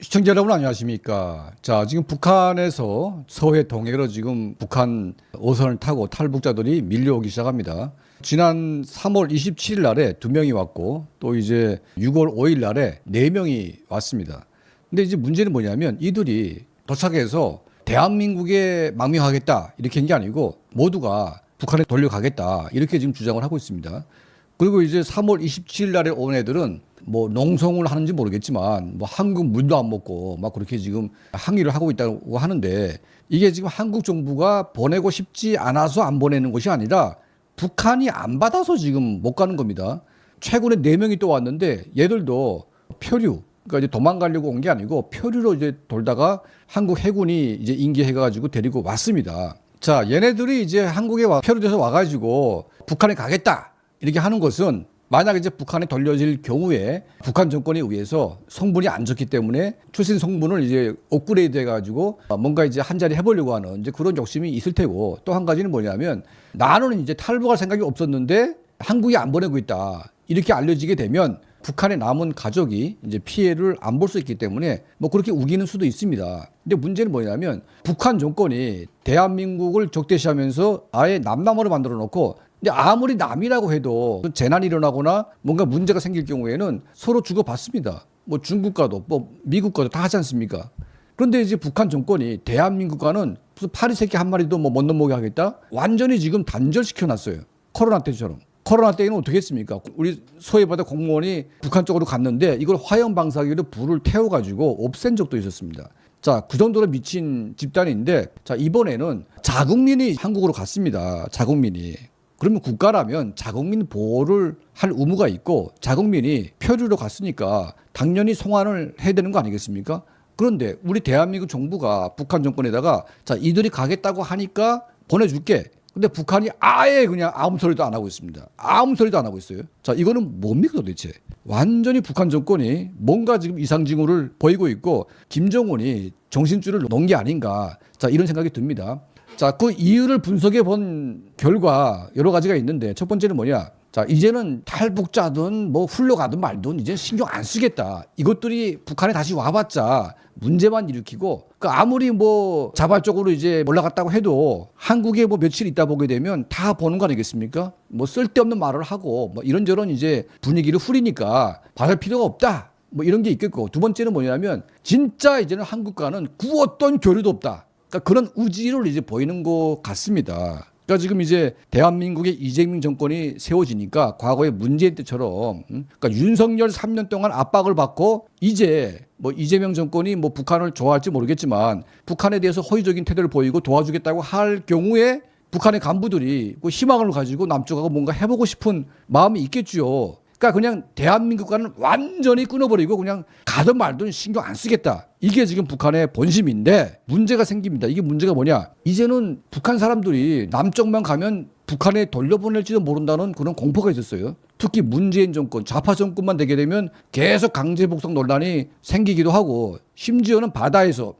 시청자 여러분 안녕하십니까. 자, 지금 북한에서 서해 동해로 지금 북한 오선을 타고 탈북자들이 밀려오기 시작합니다. 지난 3월 27일 날에 2명이 왔고 또 이제 6월 5일 날에 4명이 왔습니다. 근데 이제 문제는 뭐냐면 이들이 도착해서 대한민국에 망명하겠다 이렇게 한 게 아니고 모두가 북한에 돌려가겠다 이렇게 지금 주장을 하고 있습니다. 그리고 이제 3월 27일 날에 온 애들은 뭐 농성을 하는지 모르겠지만 뭐 한국 물도 안 먹고 막 그렇게 지금 항의를 하고 있다고 하는데 이게 지금 한국 정부가 보내고 싶지 않아서 안 보내는 것이 아니라 북한이 안 받아서 지금 못 가는 겁니다. 최근에 4명이 또 왔는데 얘들도 표류, 그러니까 이제 도망가려고 온 게 아니고 표류로 이제 돌다가 한국 해군이 이제 인계해가지고 데리고 왔습니다. 자, 얘네들이 이제 한국에 표류돼서 와가지고 북한에 가겠다 이렇게 하는 것은 만약 이제 북한에 돌려질 경우에 북한 정권에 의해서 성분이 안 좋기 때문에 출신 성분을 이제 업그레이드 해가지고 뭔가 이제 한 자리 해보려고 하는 이제 그런 욕심이 있을 테고, 또 한 가지는 뭐냐면 나는 이제 탈북할 생각이 없었는데 한국이 안 보내고 있다 이렇게 알려지게 되면 북한에 남은 가족이 이제 피해를 안 볼 수 있기 때문에 뭐 그렇게 우기는 수도 있습니다. 근데 문제는 뭐냐면 북한 정권이 대한민국을 적대시하면서 아예 남남으로 만들어 놓고, 근데 아무리 남이라고 해도 재난이 일어나거나 뭔가 문제가 생길 경우에는 서로 주고받습니다. 뭐 중국과도 뭐 미국과도 다 하지 않습니까? 그런데 이제 북한 정권이 대한민국과는 무슨 파리 새끼 한 마리도 뭐 못 넘어게 하겠다? 완전히 지금 단절시켜 놨어요. 코로나 때처럼. 코로나 때에는 어떻게 했습니까? 우리 소해바다 공무원이 북한 쪽으로 갔는데 이걸 화형 방사기로 불을 태워가지고 없앤 적도 있었습니다. 자, 그 정도로 미친 집단인데, 자, 이번에는 자국민이 한국으로 갔습니다. 자국민이. 그러면 국가라면 자국민 보호를 할 의무가 있고, 자국민이 표류로 갔으니까 당연히 송환을 해야 되는 거 아니겠습니까? 그런데 우리 대한민국 정부가 북한 정권에다가 자, 이들이 가겠다고 하니까 보내줄게. 근데 북한이 아예 그냥 아무 소리도 안 하고 있습니다. 아무 소리도 안 하고 있어요. 자, 이거는 뭡니까 도대체? 완전히 북한 정권이 뭔가 지금 이상 징후를 보이고 있고 김정은이 정신줄을 놓은 게 아닌가. 자, 이런 생각이 듭니다. 자, 그 이유를 분석해 본 결과 여러 가지가 있는데, 첫 번째는 뭐냐? 자, 이제는 탈북자든 뭐 훌러가든 말든 이제 신경 안 쓰겠다. 이것들이 북한에 다시 와봤자 문제만 일으키고, 그 아무리 뭐 자발적으로 이제 올라갔다고 해도 한국에 뭐 며칠 있다 보게 되면 다 보는 거 아니겠습니까? 뭐 쓸데없는 말을 하고 뭐 이런저런 이제 분위기를 후리니까 봐줄 필요가 없다. 뭐 이런 게 있겠고, 두 번째는 뭐냐면 진짜 이제는 한국과는 구었던 교류도 없다. 그러니까 그런 의지를 이제 보이는 것 같습니다. 그러니까 지금 이제 대한민국의 이재명 정권이 세워지니까 과거의 문재인 때처럼, 그러니까 윤석열 3년 동안 압박을 받고 이제 뭐 이재명 정권이 뭐 북한을 좋아할지 모르겠지만 북한에 대해서 호의적인 태도를 보이고 도와주겠다고 할 경우에 북한의 간부들이 그 희망을 가지고 남쪽하고 뭔가 해보고 싶은 마음이 있겠죠. 그러니까 그냥 대한민국과는 완전히 끊어버리고 그냥 가든 말든 신경 안 쓰겠다. 이게 지금 북한의 본심인데 문제가 생깁니다. 이게 문제가 뭐냐? 이제는 북한 사람들이 남쪽만 가면 북한에 돌려보낼지도 모른다는 그런 공포가 있었어요. 특히 문재인 정권, 좌파 정권만 되게 되면 계속 강제 복속 논란이 생기기도 하고, 심지어는 바다에서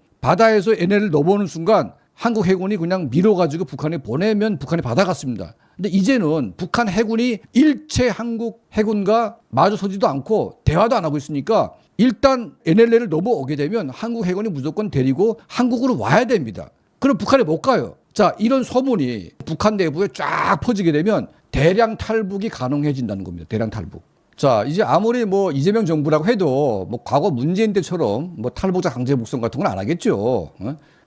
NLL을 넘어오는 순간 한국 해군이 그냥 밀어가지고 북한에 보내면 북한이 받아갔습니다. 근데 이제는 북한 해군이 일체 한국 해군과 마주서지도 않고 대화도 안 하고 있으니까 일단 NLL을 넘어오게 되면 한국 해군이 무조건 데리고 한국으로 와야 됩니다. 그럼 북한에 못 가요. 자, 이런 소문이 북한 내부에 쫙 퍼지게 되면 대량 탈북이 가능해진다는 겁니다. 대량 탈북. 자, 이제 아무리 뭐 이재명 정부라고 해도 뭐 과거 문재인 때처럼 뭐 탈북자 강제 북송 같은 건 안 하겠죠.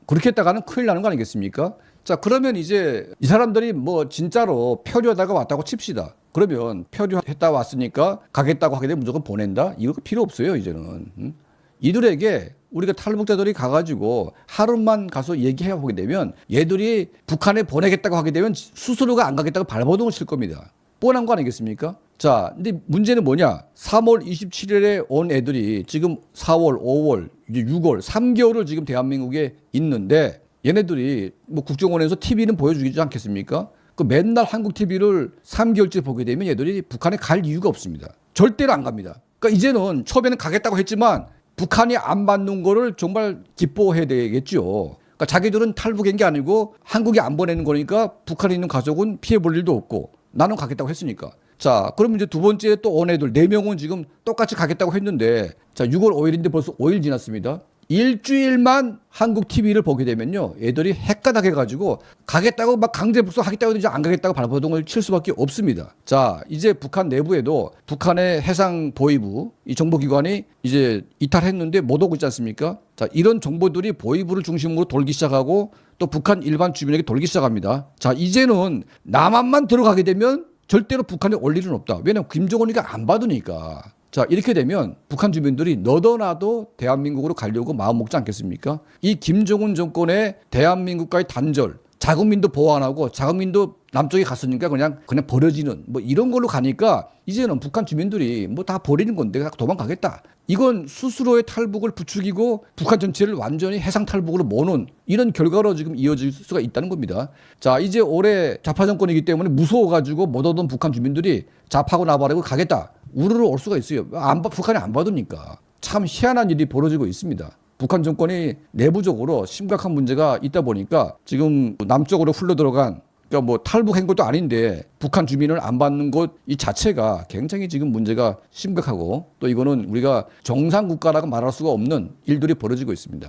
그렇게 했다가는 큰일 나는 거 아니겠습니까? 자, 그러면 이제 이 사람들이 뭐 진짜로 표류하다가 왔다고 칩시다. 그러면 표류했다 왔으니까 가겠다고 하게 되면 무조건 보낸다? 이거 필요 없어요, 이제는. 이들에게 우리가 탈북자들이 가가지고 하루만 가서 얘기해 보게 되면 얘들이 북한에 보내겠다고 하게 되면 스스로가 안 가겠다고 발버둥을 칠 겁니다. 뻔한 거 아니겠습니까? 자, 근데 문제는 뭐냐? 3월 27일에 온 애들이 지금 4월, 5월, 6월, 3개월을 지금 대한민국에 있는데 얘네들이 뭐 국정원에서 TV는 보여주지 않겠습니까? 그 맨날 한국 TV를 3개월째 보게 되면 얘들이 북한에 갈 이유가 없습니다. 절대로 안 갑니다. 그러니까 이제는 처음에는 가겠다고 했지만 북한이 안 받는 거를 정말 기뻐해야 되겠죠. 그러니까 자기들은 탈북한 게 아니고 한국이 안 보내는 거니까 북한에 있는 가족은 피해 볼 일도 없고 나는 가겠다고 했으니까. 자, 그러면 이제 두 번째 또 온 애들 4명은 지금 똑같이 가겠다고 했는데 자, 6월 5일인데 벌써 5일 지났습니다. 일주일만 한국 TV를 보게 되면요, 애들이 헷가닥해가지고 가겠다고 막 강제 북송하겠다고 하든지 안 가겠다고 발버둥을 칠 수밖에 없습니다. 자, 이제 북한 내부에도 북한의 해상 보위부 이 정보기관이 이제 이탈했는데 못 오고 있지 않습니까? 자, 이런 정보들이 보위부를 중심으로 돌기 시작하고 또 북한 일반 주민에게 돌기 시작합니다. 자, 이제는 남한만 들어가게 되면 절대로 북한에 올 일은 없다. 왜냐하면 김정은이가 안 받으니까. 자, 이렇게 되면 북한 주민들이 너도나도 대한민국으로 가려고 마음 먹지 않겠습니까? 이 김정은 정권의 대한민국과의 단절, 자국민도 보호 안 하고 자국민도 남쪽에 갔으니까 그냥 버려지는 뭐 이런 걸로 가니까 이제는 북한 주민들이 뭐 다 버리는 건데 도망가겠다. 이건 스스로의 탈북을 부추기고 북한 전체를 완전히 해상 탈북으로 모는 이런 결과로 지금 이어질 수가 있다는 겁니다. 자, 이제 올해 좌파 정권이기 때문에 무서워가지고 못 오던 북한 주민들이 좌파고 나발이고 가겠다. 우르르 올 수가 있어요. 북한이 안 받으니까. 참 희한한 일이 벌어지고 있습니다. 북한 정권이 내부적으로 심각한 문제가 있다 보니까 지금 남쪽으로 흘러 들어간, 그러니까 뭐 탈북한 것도 아닌데 북한 주민을 안 받는 것 이 자체가 굉장히 지금 문제가 심각하고 또 이거는 우리가 정상 국가라고 말할 수가 없는 일들이 벌어지고 있습니다.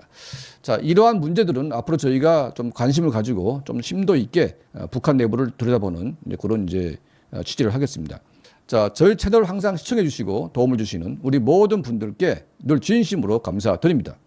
자, 이러한 문제들은 앞으로 저희가 좀 관심을 가지고 좀 심도 있게 북한 내부를 들여다보는 그런 이제 취재를 하겠습니다. 자, 저희 채널 항상 시청해 주시고 도움을 주시는 우리 모든 분들께 늘 진심으로 감사드립니다.